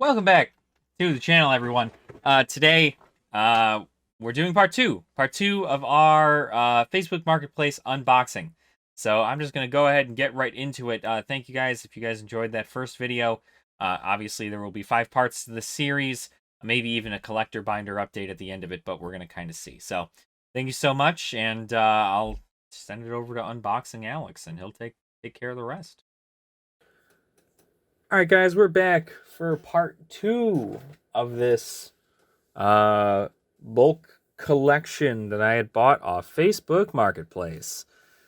Welcome back to the channel, everyone. Today, we're doing part two of our Facebook Marketplace unboxing. So I'm just going to go ahead and get right into it. Thank you guys if you guys enjoyed that first video. Obviously, there will be 5 parts to the series, maybe even a collector binder update at the end of it, but we're going to kind of see. So thank you so much, and I'll send it over to Unboxing Alex, and he'll take care of the rest. All right, guys, we're back for part 2 of this bulk collection that I had bought off Facebook Marketplace.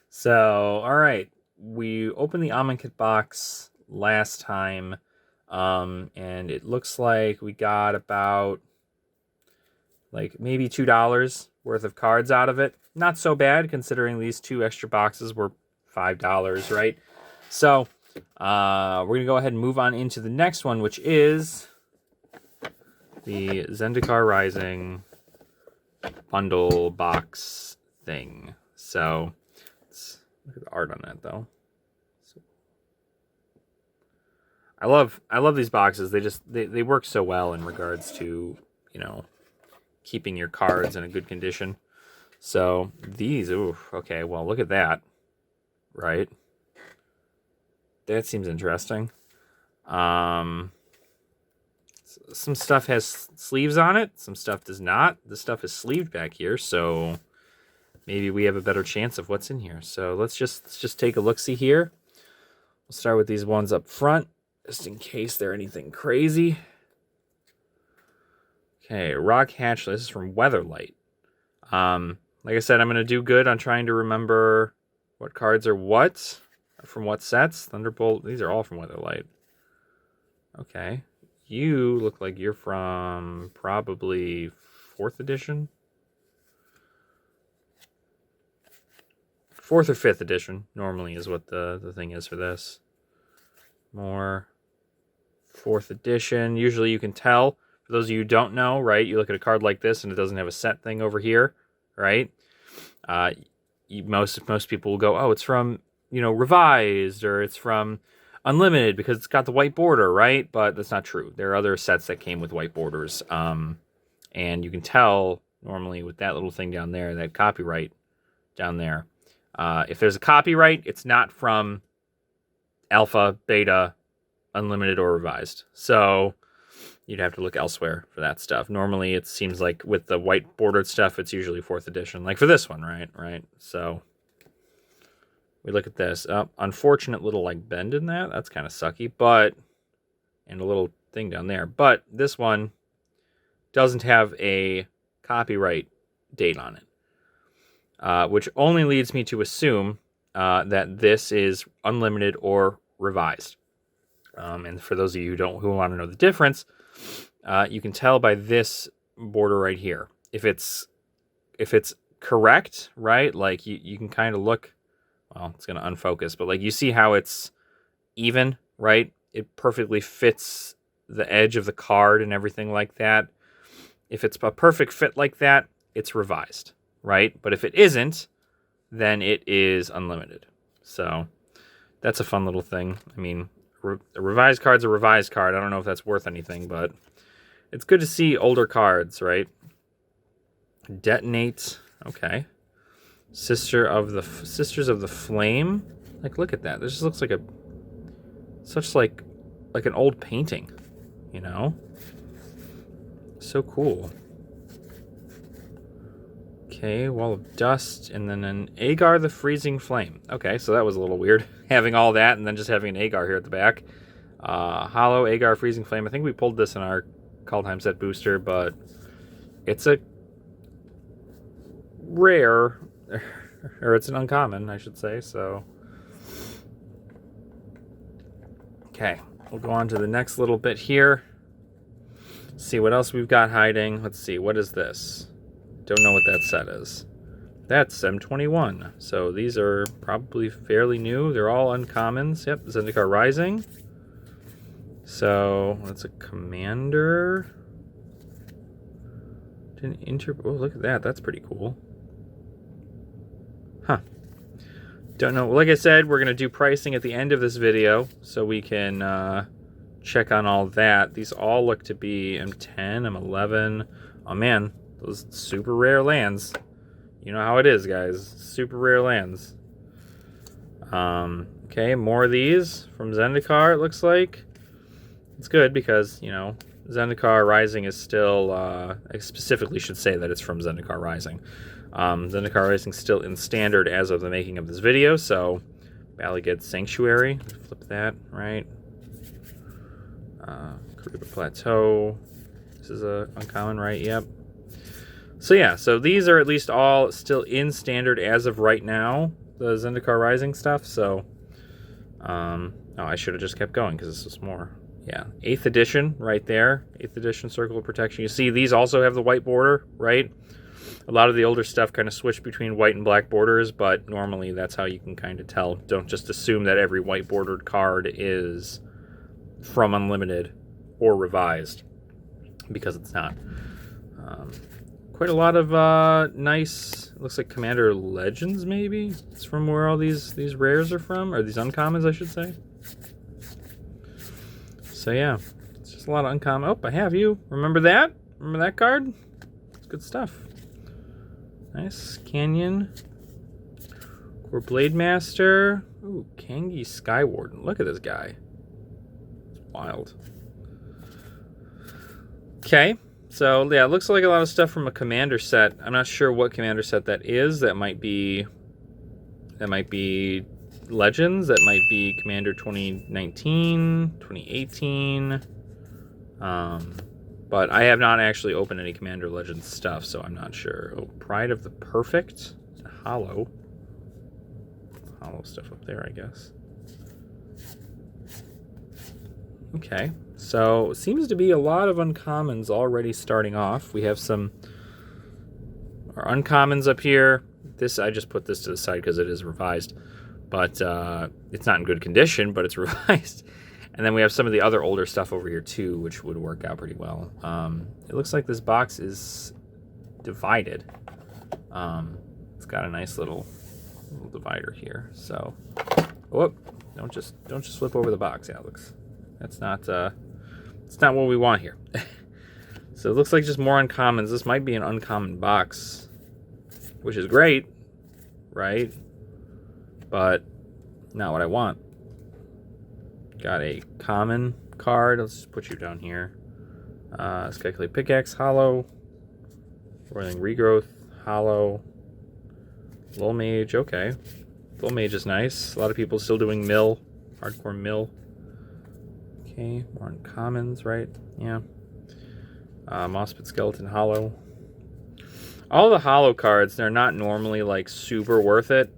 So, all right, we opened the Almond Kit box last time, and it looks like we got about like maybe $2 worth of cards out of it. Not so bad considering these 2 extra boxes were $5, right? So, we're going to go ahead and move on into the next one, which is the Zendikar Rising bundle box thing. So, let's look at the art on that, though. I love these boxes. They work so well in regards to, you know, keeping your cards in a good condition. So, these, ooh, okay, well, look at that, right? That seems interesting. Some stuff has sleeves on it. Some stuff does not. This stuff is sleeved back here, so maybe we have a better chance of what's in here. So let's just take a look-see here. We'll start with these ones up front, just in case they're anything crazy. Okay, Rock Hatch. This is from Weatherlight. Like I said, I'm going to do good on trying to remember what cards are what. From what sets? Thunderbolt. These are all from Weatherlight. Okay. You look like you're from probably 4th edition. 4th or 5th edition normally is what the thing is for this. More 4th edition. Usually you can tell. For those of you who don't know, right? You look at a card like this and it doesn't have a set thing over here, right? Most people will go, oh, it's from, you know, Revised, or it's from Unlimited because it's got the white border, right? But that's not true. There are other sets that came with white borders. And you can tell normally with that little thing down there, that copyright down there. If there's a copyright, it's not from Alpha, Beta, Unlimited, or Revised. So you'd have to look elsewhere for that stuff. Normally it seems like with the white bordered stuff, it's usually 4th edition. Like for this one, right? So we look at this. Unfortunate little like bend in that. That's kind of sucky, but and a little thing down there. But this one doesn't have a copyright date on it, which only leads me to assume that this is Unlimited or Revised. And for those of you who want to know the difference, you can tell by this border right here. If it's correct, right? Like you can kind of look. Well, it's going to unfocus, but like you see how it's even, right? It perfectly fits the edge of the card and everything like that. If it's a perfect fit like that, it's Revised, right? But if it isn't, then it is Unlimited. So that's a fun little thing. I mean, a Revised card's a Revised card. I don't know if that's worth anything, but it's good to see older cards, right? Detonate, okay. Sisters of the Flame. Like, look at that. This just looks like like an old painting, you know? So cool. Okay, Wall of Dust, and then an Agar the Freezing Flame. Okay, so that was a little weird, having all that and then just having an Agar here at the back. Hollow Agar Freezing Flame. I think we pulled this in our Kaldheim set booster, but it's a rare, or it's an uncommon, I should say, so. Okay, we'll go on to the next little bit here. See what else we've got hiding. Let's see, what is this? Don't know what that set is. That's M21. So these are probably fairly new. They're all uncommons. Yep, Zendikar Rising. So that's a commander. Oh, look at that. That's pretty cool. Huh. Don't know. Like I said, we're going to do pricing at the end of this video so we can check on all that. These all look to be M10, M11. Oh man, those super rare lands. You know how it is, guys. Super rare lands. Okay, more of these from Zendikar, it looks like. It's good because, you know, Zendikar Rising is still, I specifically should say that it's from Zendikar Rising. Zendikar Rising is still in standard as of the making of this video, so Balliged Sanctuary, flip that, right? Kariba Plateau, this is a uncommon, right? Yep. So yeah, so these are at least all still in standard as of right now, the Zendikar Rising stuff, so, oh, I should have just kept going because this is more. Yeah, 8th edition right there. 8th edition Circle of Protection. You see these also have the white border, right? A lot of the older stuff kind of switch between white and black borders, but normally that's how you can kind of tell. Don't just assume that every white bordered card is from Unlimited or revised, because it's not. Quite a lot of nice, looks like Commander Legends maybe? It's from where all these rares are from, or these uncommons I should say. So yeah, it's just a lot of uncommon. Oh, I have you. Remember that? Remember that card? It's good stuff. Nice. Canyon. Core Blade Master. Ooh, Kangi Skywarden. Look at this guy. It's wild. Okay. So yeah, it looks like a lot of stuff from a commander set. I'm not sure what commander set that is. That might be Legends, that might be Commander 2019, 2018. But I have not actually opened any Commander Legends stuff, so I'm not sure. Oh, Pride of the Perfect. Hollow stuff up there, I guess. Okay, so it seems to be a lot of uncommons already starting off. We have some our uncommons up here. This, I just put this to the side because it is revised. But it's not in good condition, but it's revised. And then we have some of the other older stuff over here too, which would work out pretty well. It looks like this box is divided. It's got a nice little divider here. So, whoop! Don't just flip over the box, Alex. That's not it's not what we want here. So it looks like just more uncommons. This might be an uncommon box, which is great, right? But not what I want. Got a common card. Let's just put you down here. Skyclave Pickaxe, Hollow. Roiling Regrowth, Hollow. Lull Mage, okay. Lull Mage is nice. A lot of people still doing mill. Hardcore mill. Okay, more uncommons, right? Yeah. Mospit Skeleton, Hollow. All the Hollow cards, they're not normally like super worth it.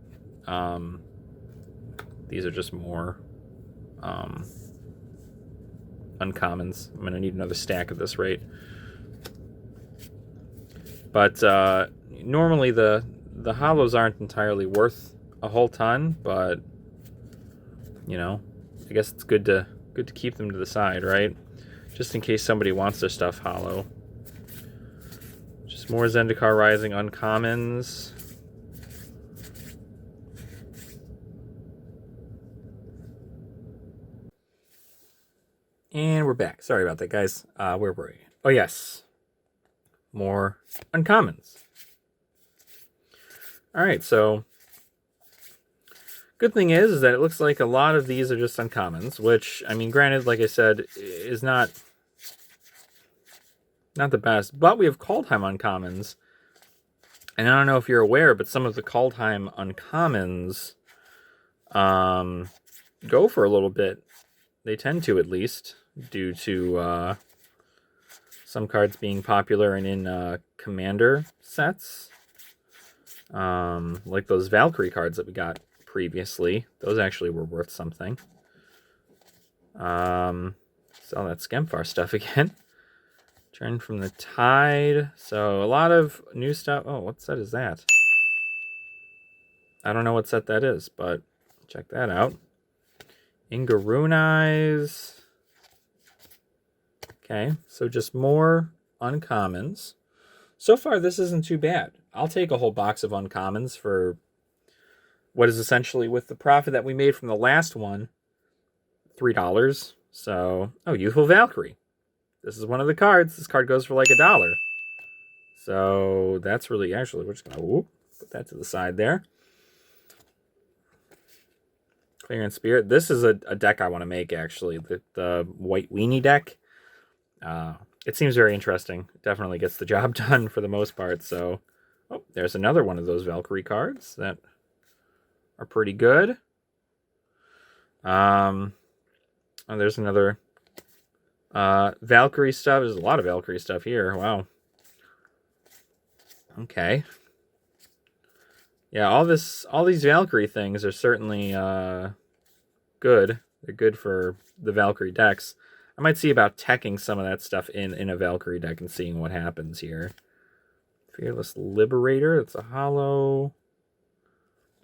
These are just more uncommons. I'm going to need another stack at this rate. But normally the hollows aren't entirely worth a whole ton, but you know, I guess it's good to keep them to the side, right? Just in case somebody wants their stuff hollow. Just more Zendikar Rising uncommons. And we're back. Sorry about that, guys. Where were we? Oh, yes. More uncommons. All right, so good thing is that it looks like a lot of these are just uncommons, which, I mean, granted, like I said, is not the best. But we have Kaldheim uncommons. And I don't know if you're aware, but some of the Kaldheim uncommons go for a little bit. They tend to, at least, due to some cards being popular and in commander sets. Like those Valkyrie cards that we got previously. Those actually were worth something. Sell that Skemfar stuff again. Turn from the Tide. So a lot of new stuff. Oh, what set is that? I don't know what set that is, but check that out. Ingarunize. Okay, so just more uncommons. So far, this isn't too bad. I'll take a whole box of uncommons for what is essentially, with the profit that we made from the last one, $3. So, oh, Youthful Valkyrie. This is one of the cards. This card goes for like $1. So that's really, actually, we're just going to put that to the side there. Clearance Spirit. This is a deck I want to make, actually. The White Weenie deck. It seems very interesting. It definitely gets the job done for the most part. So, oh, there's another one of those Valkyrie cards that are pretty good. Oh, there's another Valkyrie stuff. There's a lot of Valkyrie stuff here. Wow. Okay. Yeah, all these Valkyrie things are certainly good. They're good for the Valkyrie decks. I might see about teching some of that stuff in a Valkyrie deck and seeing what happens here. Fearless Liberator. It's a hollow.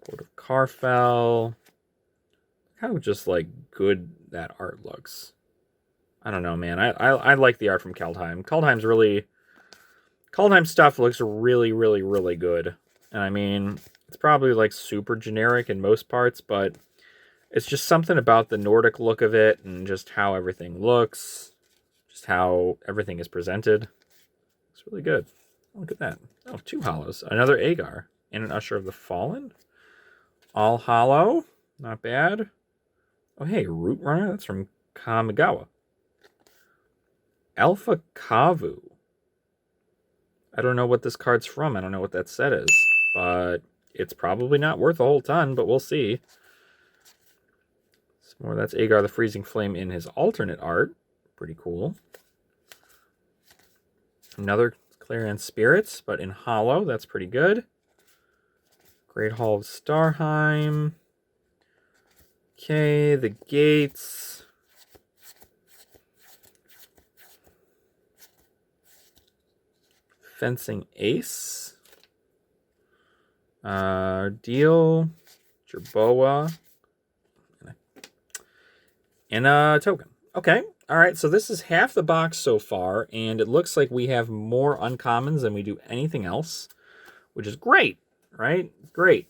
Port of Carfell. How just like good that art looks. I don't know, man. I like the art from Kaldheim. Kaldheim stuff looks really, really, really good. And I mean, it's probably like super generic in most parts, but it's just something about the Nordic look of it and just how everything looks, just how everything is presented. It's really good. Look at that. Oh, 2 hollows. Another Agar and an Usher of the Fallen. All hollow. Not bad. Oh, hey, Root Runner. That's from Kamigawa. Alpha Kavu. I don't know what this card's from. I don't know what that set is. But it's probably not worth a whole ton, but we'll see. Some more. That's Agar the Freezing Flame in his alternate art. Pretty cool. Another Clarion Spirits, but in hollow. That's pretty good. Great Hall of Starheim. Okay, the Gates. Fencing Ace. Deal. Jerboa. And a token. Okay. All right. So this is half the box so far, and it looks like we have more uncommons than we do anything else, which is great, right? Great.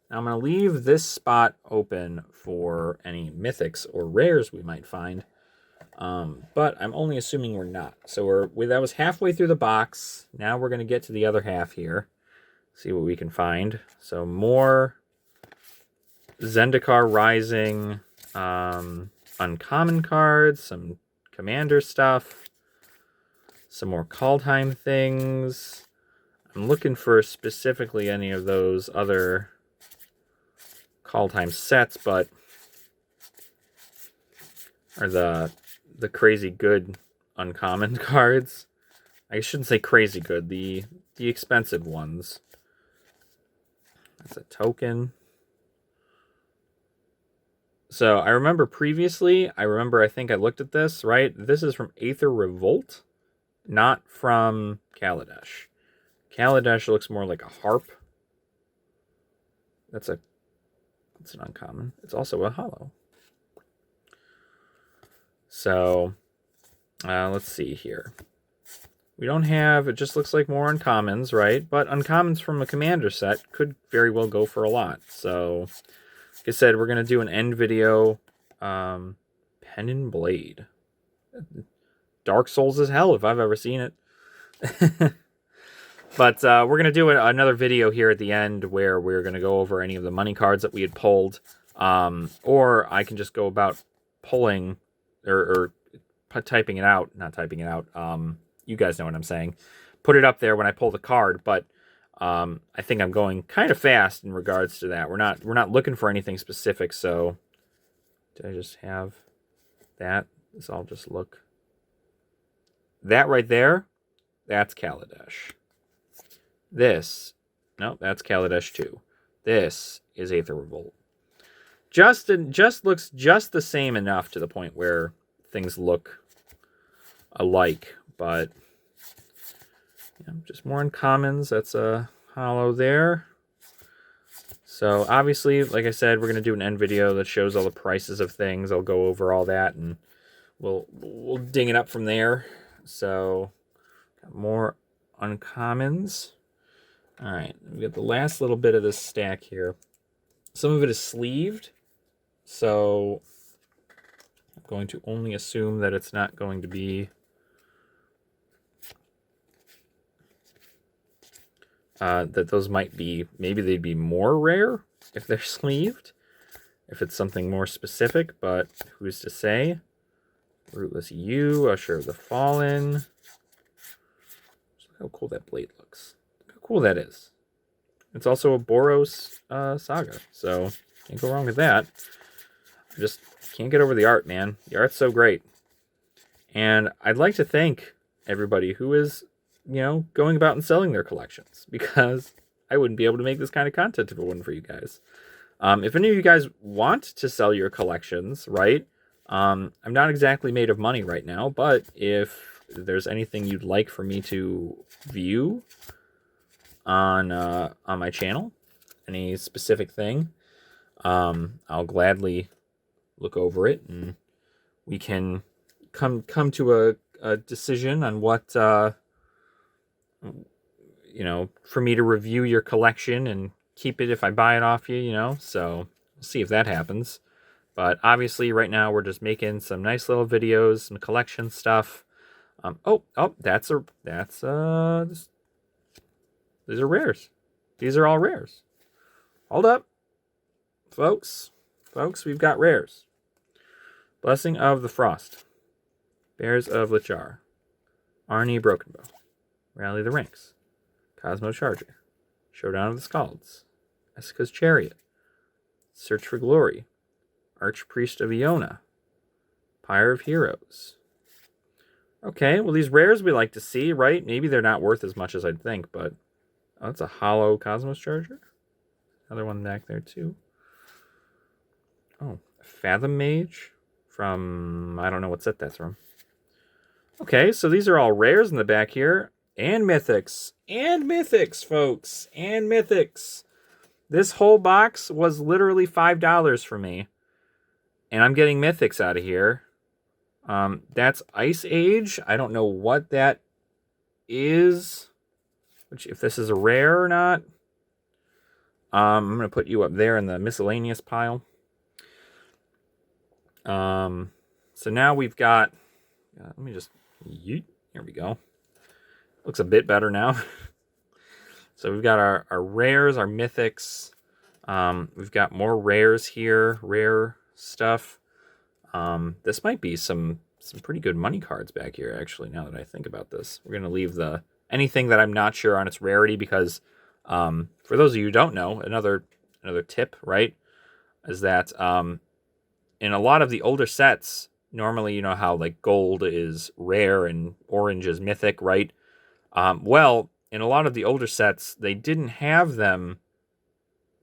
Now I'm going to leave this spot open for any mythics or rares we might find. But I'm only assuming we're not. So that was halfway through the box. Now we're going to get to the other half here. See what we can find. So more Zendikar Rising uncommon cards, some commander stuff, some more Kaldheim things. I'm looking for specifically any of those other Kaldheim sets, but are the crazy good uncommon cards. I shouldn't say crazy good, the expensive ones. That's a token. So I remember previously, I think I looked at this, right? This is from Aether Revolt, not from Kaladesh. Kaladesh looks more like a harp. That's an uncommon. It's also a hollow. So, let's see here. We don't have, it just looks like more uncommons, right? But uncommons from a commander set could very well go for a lot. So, like I said, we're going to do an end video. Pen and Blade. Dark Souls as hell if I've ever seen it. But we're going to do another video here at the end where we're going to go over any of the money cards that we had pulled. Or I can just go about pulling or typing it out. Not typing it out. You guys know what I'm saying. Put it up there when I pull the card. But I think I'm going kind of fast in regards to that. We're not looking for anything specific. So did I just have that? This all just look. That right there, that's Kaladesh. This, no, that's Kaladesh 2. This is Aether Revolt. Just looks just the same enough to the point where things look alike, but yeah, just more uncommons. That's a hollow there. So obviously, like I said, we're gonna do an end video that shows all the prices of things. I'll go over all that and we'll ding it up from there. So got more uncommons. All right, we got the last little bit of this stack here. Some of it is sleeved, so going to only assume that it's not going to be that those might be, maybe they'd be more rare if they're sleeved, if it's something more specific, but who's to say? Rootless U, Usher of the Fallen. Look how cool that blade looks. Look how cool that is. It's also a Boros saga, so can't go wrong with that. I just can't get over the art, man. The art's so great. And I'd like to thank everybody who is, going about and selling their collections, because I wouldn't be able to make this kind of content if it wasn't for you guys. If any of you guys want to sell your collections, right? I'm not exactly made of money right now, but if there's anything you'd like for me to view on my channel, any specific thing, I'll gladly look over it, and we can come to a decision on what for me to review your collection and keep it if I buy it off you, so we'll see if that happens. But obviously right now we're just making some nice little videos, some collection stuff. These are rares. These are all rares. Hold up, folks, we've got rares. Blessing of the Frost, Bears of Lichar, Arnie Brokenbow, Rally the Ranks, Cosmo Charger, Showdown of the Scalds, Esika's Chariot, Search for Glory, Archpriest of Iona, Pyre of Heroes. Okay, well, these rares we like to see, right? Maybe they're not worth as much as I'd think, but that's a hollow Cosmos Charger. Another one back there, too. Oh, Fathom Mage from, I don't know what set that's from. Okay, so these are all rares in the back here. And mythics. And mythics, folks. And mythics. This whole box was literally $5 for me. And I'm getting mythics out of here. That's Ice Age. I don't know what that is. Which, if this is a rare or not. I'm going to put you up there in the miscellaneous pile. So now we've got... let me just... Yeet. Here we go. Looks a bit better now. So we've got our rares, our mythics. We've got more rares here. Rare stuff. This might be some pretty good money cards back here, actually, now that I think about this. We're going to leave anything that I'm not sure on its rarity, because for those of you who don't know, another tip, right, is that in a lot of the older sets, normally, you know how like gold is rare and orange is mythic, right? Well, in a lot of the older sets, they didn't have them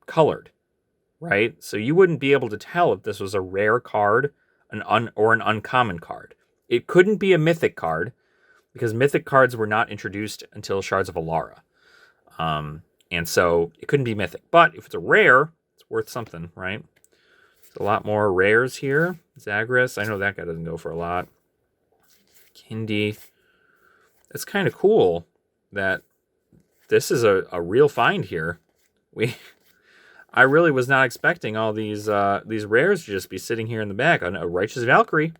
colored, right? So you wouldn't be able to tell if this was a rare card, or an uncommon card. It couldn't be a mythic card, because mythic cards were not introduced until Shards of Alara. And so it couldn't be mythic. But if it's a rare, it's worth something, right? There's a lot more rares here. Zagreus, I know that guy doesn't go for a lot. Kindi. It's kind of cool that this is a real find here. I really was not expecting all these rares to just be sitting here in the back. A Righteous Valkyrie.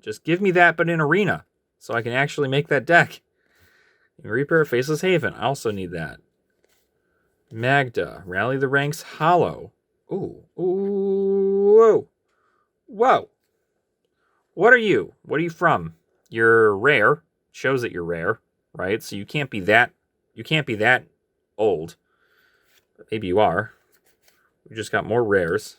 Just give me that, but in Arena, so I can actually make that deck. Reaper, Faceless Haven. I also need that. Magda, Rally the Ranks, Hollow. Ooh. Whoa. Whoa. What are you? What are you from? You're rare. Shows that you're rare, right? So you can't be that old. But maybe you are. We just got more rares.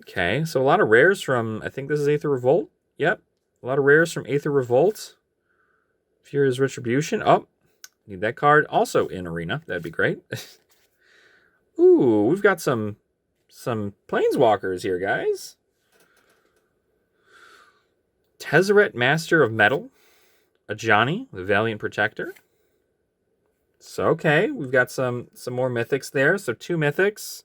Okay, so a lot of rares from, I think this is Aether Revolt. Yep. A lot of rares from Aether Revolt. Furious Retribution. Oh, need that card. Also in Arena. That'd be great. Ooh, we've got some Planeswalkers here, guys. Tezzeret, Master of Metal. Ajani, the Valiant Protector. So, okay, we've got some more mythics there. So, 2 mythics.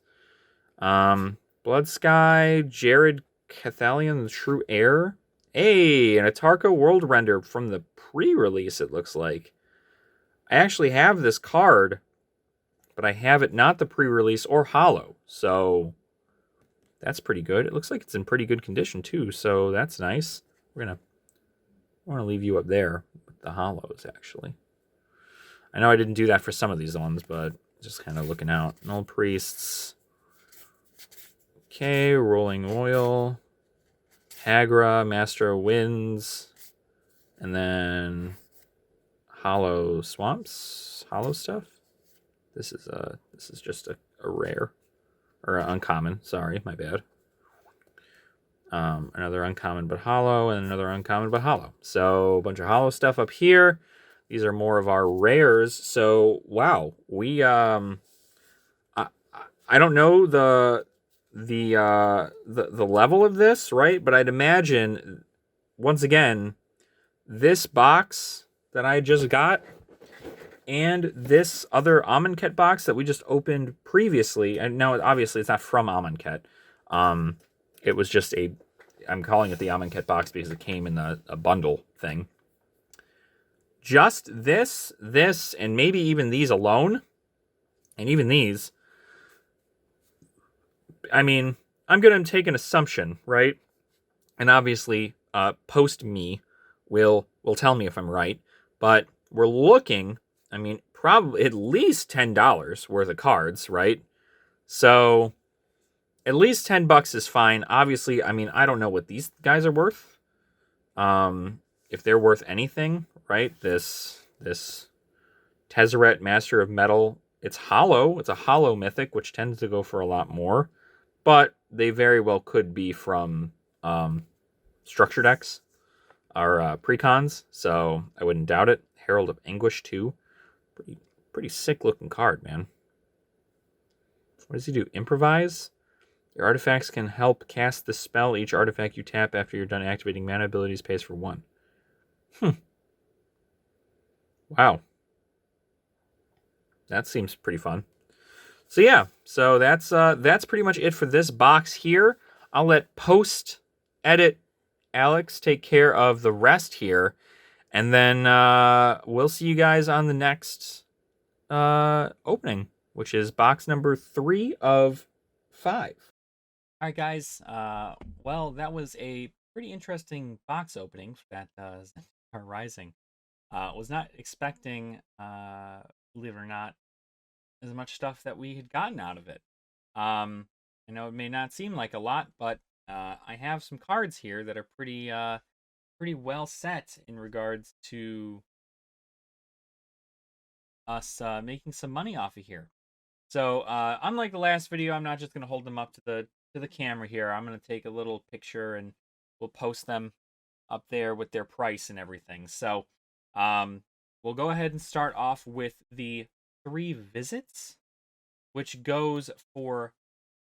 Blood Sky, Jared Cathalion, the True Heir. Hey, an Atarka World Render from the pre-release, it looks like. I actually have this card, but I have it not the pre-release or hollow. So, That's pretty good. It looks like it's in pretty good condition too, so that's nice. I want to leave you up there with the hollows, actually. I know I didn't do that for some of these ones, but just kind of looking out. Null Priests. Okay, Rolling Oil. Hagra, Master of Winds. And then Hollow Swamps. Hollow stuff. This is just a rare. Or uncommon. Sorry, my bad. Another uncommon but hollow, and another uncommon but hollow. So a bunch of hollow stuff up here. These are more of our rares. So wow, we I don't know the level of this, right? But I'd imagine once again, this box that I just got and this other Amonkhet box that we just opened previously, and now obviously it's not from Amonkhet. It was just I'm calling it the Amonkhet box because it came in a bundle thing. Just this, and maybe even these alone, and even these. I mean, I'm going to take an assumption, right? And obviously, post me will tell me if I'm right. But we're looking, I mean, probably at least $10 worth of cards, right? So at least $10 is fine. Obviously, I mean, I don't know what these guys are worth. If they're worth anything, right? This Tezzeret Master of Metal, it's hollow. It's a hollow mythic, which tends to go for a lot more. But they very well could be from structure decks or precons, so I wouldn't doubt it. Herald of Anguish too, pretty sick looking card, man. What does he do? Improvise. Your artifacts can help cast the spell. Each artifact you tap after you're done activating mana abilities pays for 1. Wow. That seems pretty fun. So yeah, so that's pretty much it for this box here. I'll let post edit Alex take care of the rest here, and then we'll see you guys on the next opening, which is box number 3 of 5. All right, guys. Well, that was a pretty interesting box opening that Zendikar Rising. Was not expecting, believe it or not, as much stuff that we had gotten out of it. I know it may not seem like a lot, but I have some cards here that are pretty well set in regards to us making some money off of here. So unlike the last video, I'm not just going to hold them up to the camera here. I'm going to take a little picture and we'll post them up there with their price and everything. So we'll go ahead and start off with the 3 visits, which goes for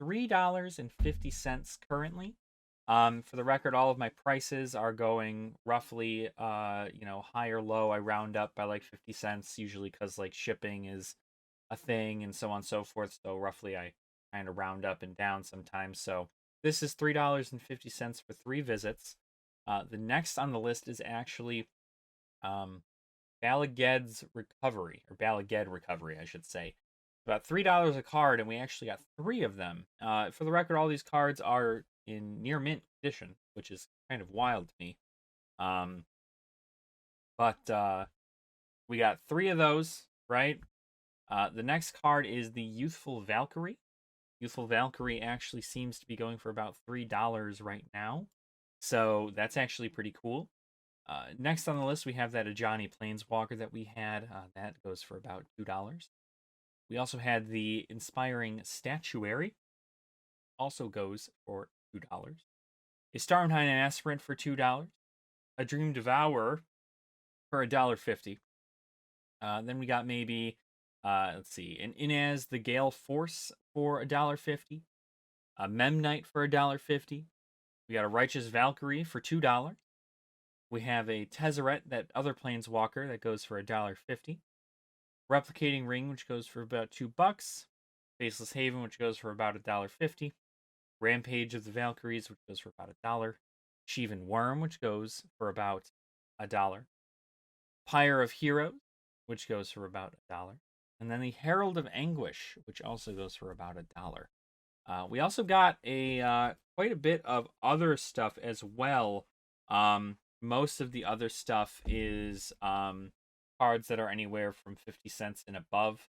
$3.50 currently. For the record, all of my prices are going roughly, high or low. I round up by like 50 cents, usually because like shipping is a thing and so on and so forth. So roughly I kind of round up and down sometimes. So this is $3.50 for 3 visits. The next on the list is actually Balaged's Recovery, or Balaged Recovery, I should say. About $3 a card, and we actually got 3 of them. For the record, all these cards are in near mint condition, which is kind of wild to me. But we got 3 of those, right? The next card is the Youthful Valkyrie. Youthful Valkyrie actually seems to be going for about $3 right now. So that's actually pretty cool. Next on the list, we have that Ajani Planeswalker that we had. That goes for about $2. We also had the Inspiring Statuary. Also goes for $2. A Starmine Aspirant for $2. A Dream Devourer for $1.50. Then we got maybe, let's see, an Inaz the Gale Force for $1.50. A Memnite for $1.50. We got a Righteous Valkyrie for $2. We have a Tezzeret, that other Planeswalker, that goes for $1.50. Replicating Ring, which goes for about $2. Faceless Haven, which goes for about $1.50. Rampage of the Valkyries, which goes for about $1. Sheevan Worm, which goes for about $1. Pyre of Heroes, which goes for about $1. And then the Herald of Anguish, which also goes for about $1. We also got a quite a bit of other stuff as well. Most of the other stuff is cards that are anywhere from 50 cents and above.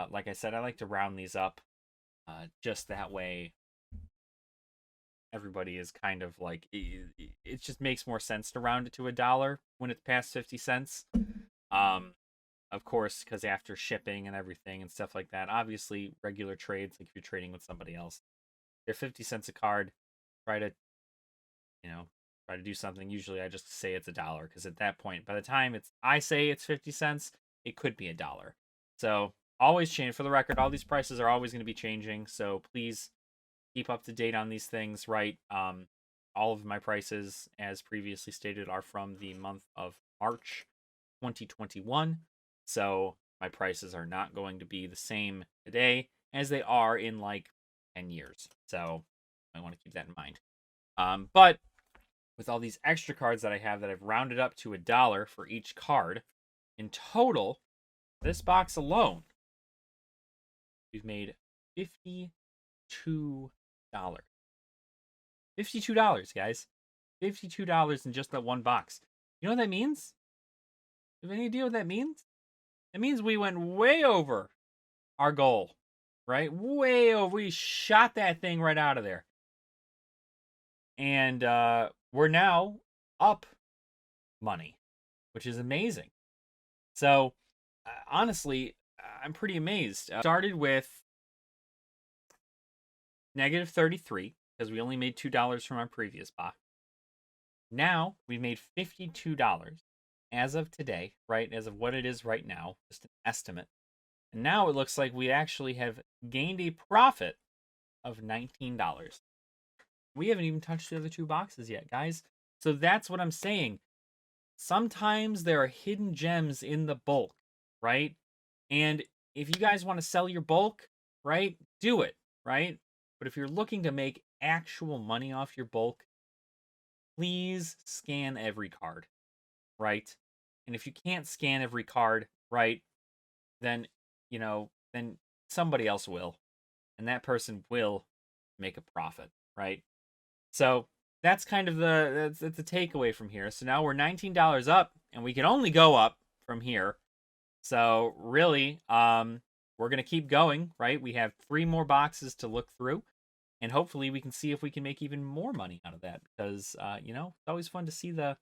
Like I said, I like to round these up, just that way everybody is kind of like it just makes more sense to round it to $1 when it's past 50 cents. Um, of course, because after shipping and everything and stuff like that, obviously regular trades, like if you're trading with somebody else, they're 50 cents a card. Try to, you know, try to do something. Usually I just say it's $1 because at that point, by the time I say it's 50 cents, it could be $1. So always change. For the record, all these prices are always going to be changing. So please keep up to date on these things, right? All of my prices, as previously stated, are from the month of March 2021. So my prices are not going to be the same today as they are in like 10 years. So I want to keep that in mind. But with all these extra cards that I have that I've rounded up to $1 for each card, in total, this box alone, we've made $52. $52, guys. $52 in just that one box. You know what that means? Do you have any idea what that means? It means we went way over our goal, right? Way over. We shot that thing right out of there. And we're now up money, which is amazing. So, honestly, I'm pretty amazed. Started with negative 33 because we only made $2 from our previous box. Now we've made $52 as of today, right? As of what it is right now, just an estimate. And now it looks like we actually have gained a profit of $19. We haven't even touched the other two boxes yet, guys. So that's what I'm saying. Sometimes there are hidden gems in the bulk, right? And if you guys want to sell your bulk, right, do it, right? But if you're looking to make actual money off your bulk, please scan every card, right? And if you can't scan every card, right, then, then somebody else will. And that person will make a profit, right? So that's kind of that's the takeaway from here. So now we're $19 up, and we can only go up from here. So really, we're gonna keep going, right? We have 3 more boxes to look through, and hopefully we can see if we can make even more money out of that. Because it's always fun to see the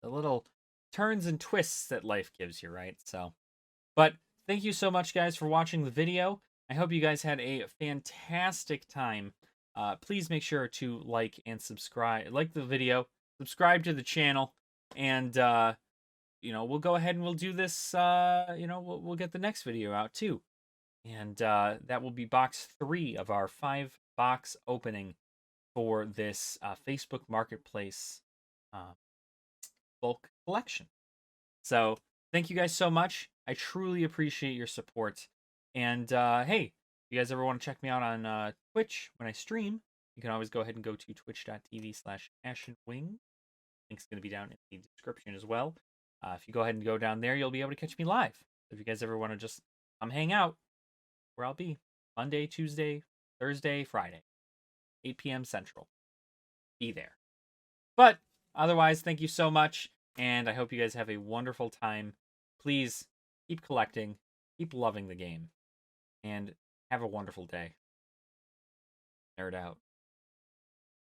little turns and twists that life gives you, right? So, but thank you so much, guys, for watching the video. I hope you guys had a fantastic time. Please make sure to like and subscribe. Like the video, subscribe to the channel, and we'll go ahead and we'll do this. We'll get the next video out too, and that will be box 3 of our 5-box opening for this Facebook Marketplace bulk collection. So thank you guys so much. I truly appreciate your support. And hey, if you guys ever want to check me out on Twitch when I stream, you can always go ahead and go to twitch.tv/ashenwing. Link's going to be down in the description as well. If you go ahead and go down there, you'll be able to catch me live. If you guys ever want to just come hang out, where I'll be Monday, Tuesday, Thursday, Friday, 8 p.m. Central. Be there. But otherwise, thank you so much, and I hope you guys have a wonderful time. Please keep collecting, keep loving the game, and have a wonderful day. Nerd out.